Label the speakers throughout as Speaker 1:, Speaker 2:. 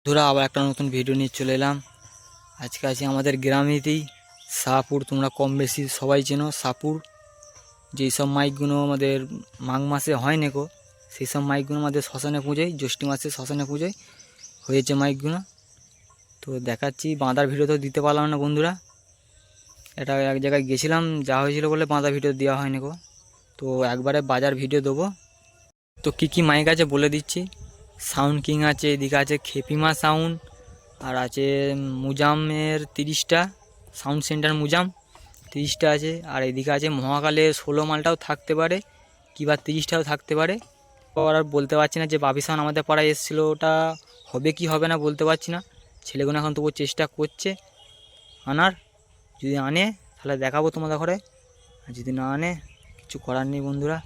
Speaker 1: বন্ধুরা আবার একটা নতুন ভিডিও নিয়ে চলে এলাম। আজকে আছি আমাদের গ্রামেতেই, শাহপুর। তোমরা কম বেশি সবাই চেনো শাহপুর। যেই সব মাইকগুলো আমাদের মাঘ মাসে হয় নাকো, সেই সব মাইকগুলো আমাদের শ্মশানে পুজোয়, জ্যৈষ্ঠী মাসে শ্মশানে পুজোয় হয়েছে মাইকগুলো। তো দেখাচ্ছি, বাঁধার ভিডিও তো দিতে পারলাম না বন্ধুরা। এটা এক জায়গায় গেছিলাম, যা হয়েছিল বলে বাঁধা ভিডিও দেওয়া হয় নাকো। তো একবারে বাজার ভিডিও দেবো। তো কী কী মাইক আছে বলে দিচ্ছি। সাউন্ড কিং আছে, এদিকে আছে খেপিমা সাউন্ড, আর আছে মুজামের 30টা, সাউন্ড সেন্টার মুজাম 30টা আছে। আর এদিকে আছে মহাকালের 16 মালটাও থাকতে পারে, কিংবা 30টাও থাকতে পারে। আর বলতে পারছি না। যে বাবি সাউন্ড আমাদের পাড়ায় এসেছিলো, ওটা হবে কি হবে না বলতে পারছি না। ছেলেগুলো এখন তবু চেষ্টা করছে আনার। যদি আনে তাহলে দেখাবো তোমাদের ঘরে, আর যদি না আনে কিছু করার নেই বন্ধুরা।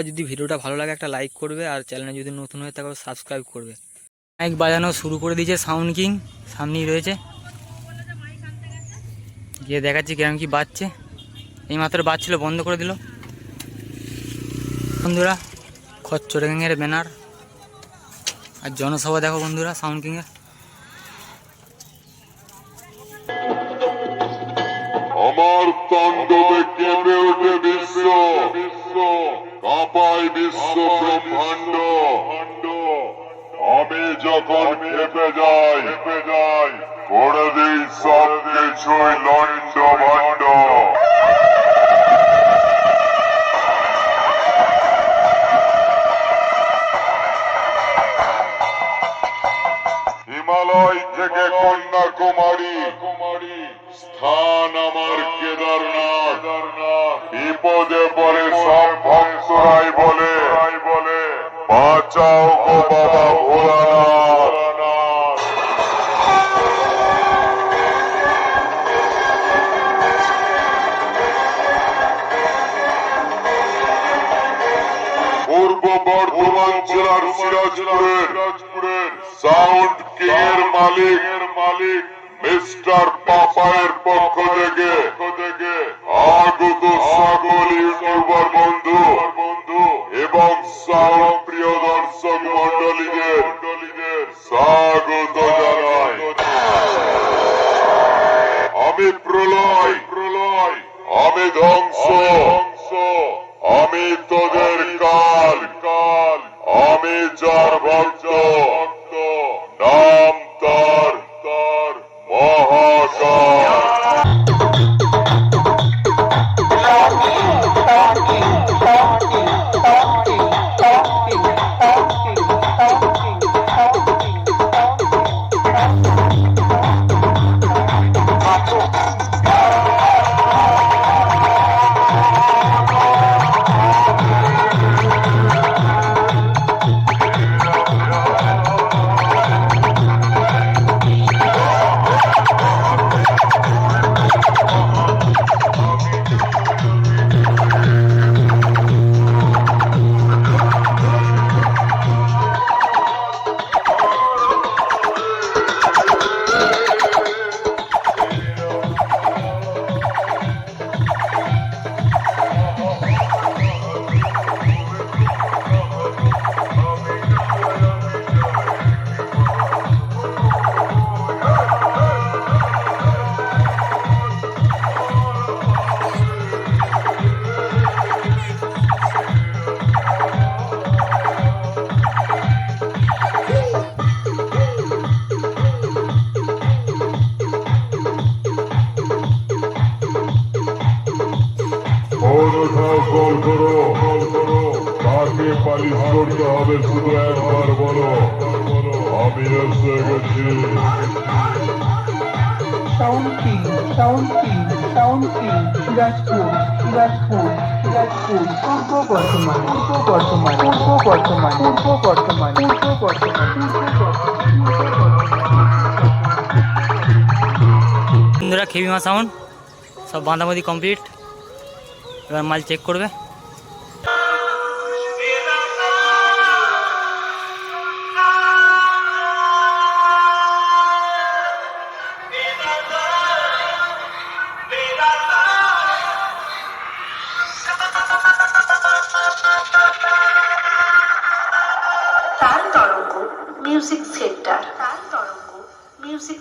Speaker 1: যদি ভিডিওটা ভালো লাগে একটা লাইক করবে, আর চ্যানেলে যদি নতুন হয়ে থাকে সাবস্ক্রাইব করবে। মাইক বাজানো শুরু করে দিয়েছে সাউন্ড কিং, সামনেই রয়েছে। গিয়ে দেখাচ্ছি কেমন কি বাজছে। এই মাত্র বাজছিল, বন্ধ করে দিল বন্ধুরা। খচ্চর গ্যাংয়ের ব্যানার আর জনসভা দেখো বন্ধুরা সাউন্ড কিংয়ের।
Speaker 2: আমার তাণ্ডবে কেঁপে ওঠে বিশ্ব, কাঁপায় বিশ্ব ব্রহ্মাণ্ড। আমি যখন খেপে যাই করে দিই সব কিছুই লন্ড ভণ্ড। হিমালয় থেকে কন্যাকুমারী, স্থান আমার কেদারনাথ। বিপদে পড়ে সব ভক্তরাই বলে, বাঁচাও গো বাবা ভোলানাথ। পূর্ব বর্ধমান জেলার সিরাজপুরের সাউন্ড কিং এর মালিক মিস্টার পাপায়ের পক্ষ থেকে আগত সকল ইউটিউবার বন্ধু এবং সাউন্ড প্রিয় দর্শক মন্ডলীদের স্বাগত জানাই। আমি প্রলয়, আমি ধ্বংস, আমি তোদের কাল, আমি যার ভক্ত, নাম তার মহাকাল। কল করো, কাকে পালিশ করতে হবে শুধু একবার বলো, আমি এসে গেছি।
Speaker 3: সাউন্ড কিং, সিরাজপুর, পূর্ব বর্ধমান।
Speaker 1: বন্ধুরা খেপিমা সাউন্ড সব বাঁধাবাঁধি কমপ্লিট। এবার মাল চেক করবে।
Speaker 4: তার তরঙ্গ music centre. Music.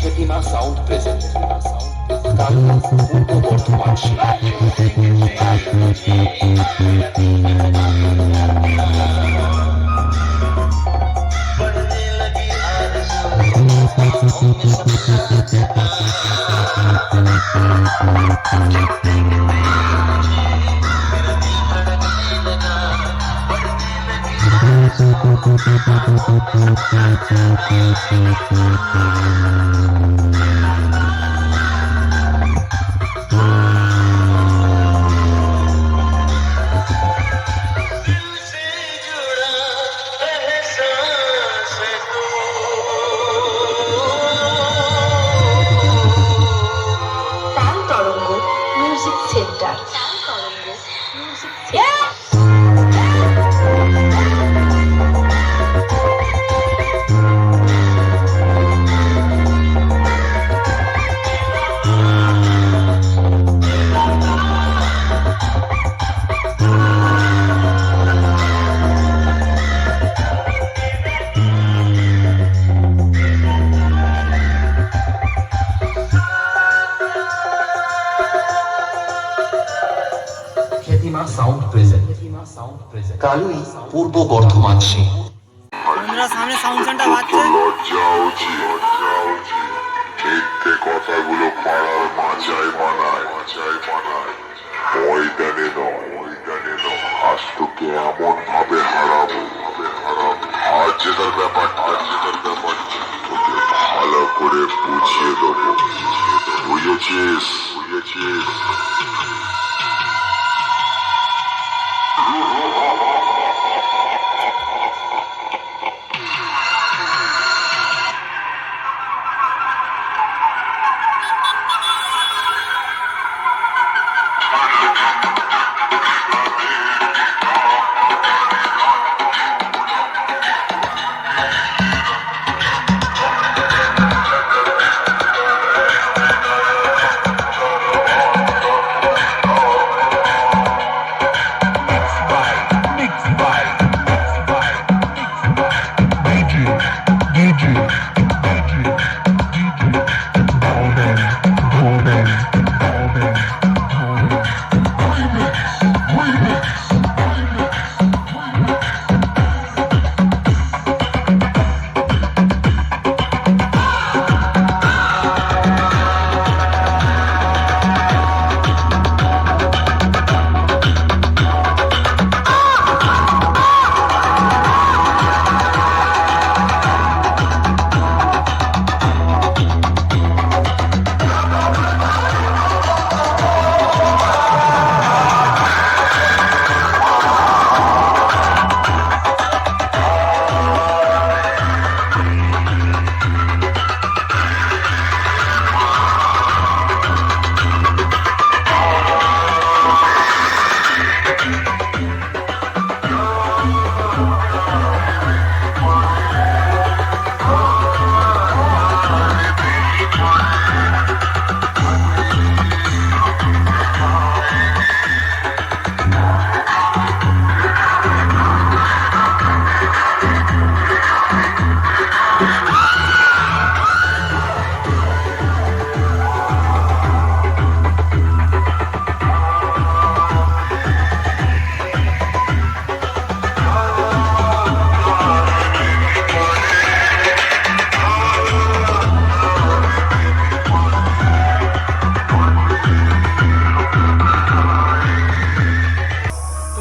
Speaker 5: Shetima Sound present. Kalu Purbo Bordhoman
Speaker 4: Sound Torongo Music Center. Sound Torongo Music Center.
Speaker 5: Shetima Sound present. Kalui Purbo Bordhoman Singh.
Speaker 1: বন্ধুরা সামনে সাউন্ড সেন্টার বাজছে।
Speaker 2: লজ্জা উচিত মিথ্যে কথাগুলো পাড়ার মাচায় বানায় ময়দানে নয় আজ তোকে এমন ভাবে হারাবো হার জেতার ব্যাপারটা তোকে ভালো করে বুঝিয়ে দেবো বুঝেছিস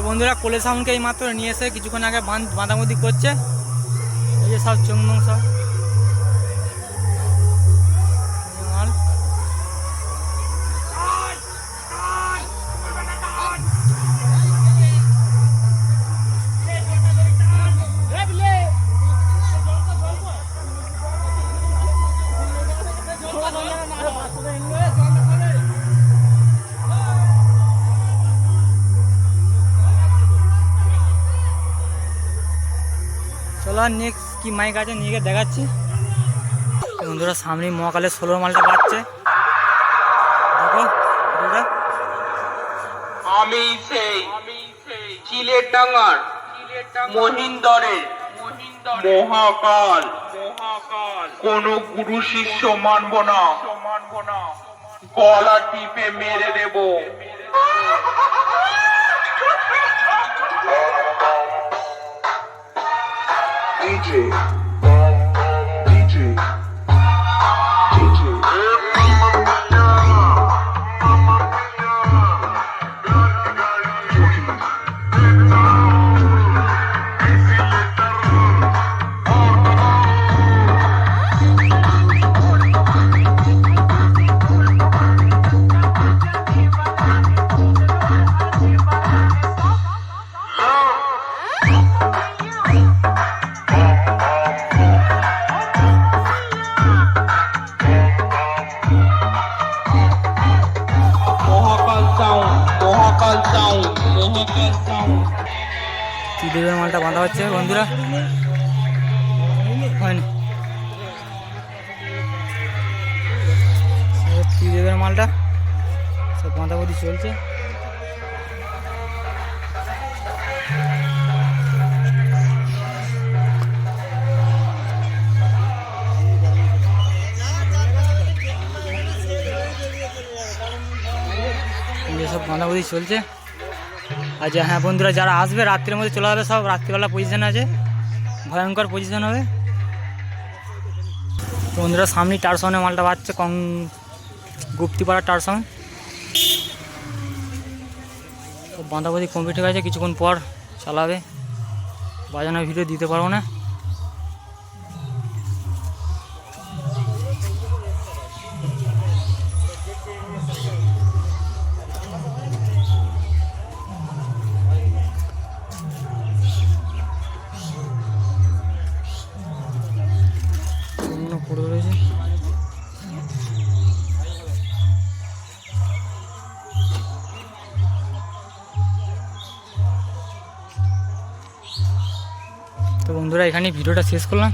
Speaker 1: বন্ধুরা কোলে সাউন্ডকে এই মাত্র নিয়ে এসে কিছুক্ষণ আগে বাঁধাবাঁধি করছে। এই যে সব চুংমুং সব মাল। চলো আর নেক্সট কি মাইক আছে নিয়ে গিয়ে দেখাচ্ছি। বন্ধুরা সামনে মহাকালের 16 মালটা বাজছে, দেখো এটা।
Speaker 6: আমি সেই চিলেডাঙ্গার মহিন্দরের মহাকাল। কোন গুরু শিষ্য মানব না, গলা টিপে মেরে দেব।
Speaker 2: DJ, DJ, DJ.
Speaker 6: মহাকাল সাউন্ড, মহাকাল সাউন্ড, মহাকাল সাউন্ড।
Speaker 1: ত্রিদেবের মালটা বাঁধা হচ্ছে বন্ধুরা, হয়নি ত্রিদেবের মালটা সব বাঁধাবাঁধি চলছে। সব বাঁধাবাঁধি চলছে। আচ্ছা হ্যাঁ বন্ধুরা, যারা আসবে রাত্রের মধ্যে চলে যাবে, সব রাত্রিবেলা পজিশন আছে, ভয়ঙ্কর পজিশন হবে। তো বন্ধুরা সামনে টারসাউন্ডের মালটা বাজছে, গুপ্তিপাড়া টারসাউন্ড। সব বাঁধাবাঁধি কমপ্লিট হয়ে গেছে, কিছুক্ষণ পর চালাবে, বাজানোর ভিডিও দিতে পারবো না। পড়ে রয়েছে। তো বন্ধুরা এখানে ভিডিওটা শেষ করলাম।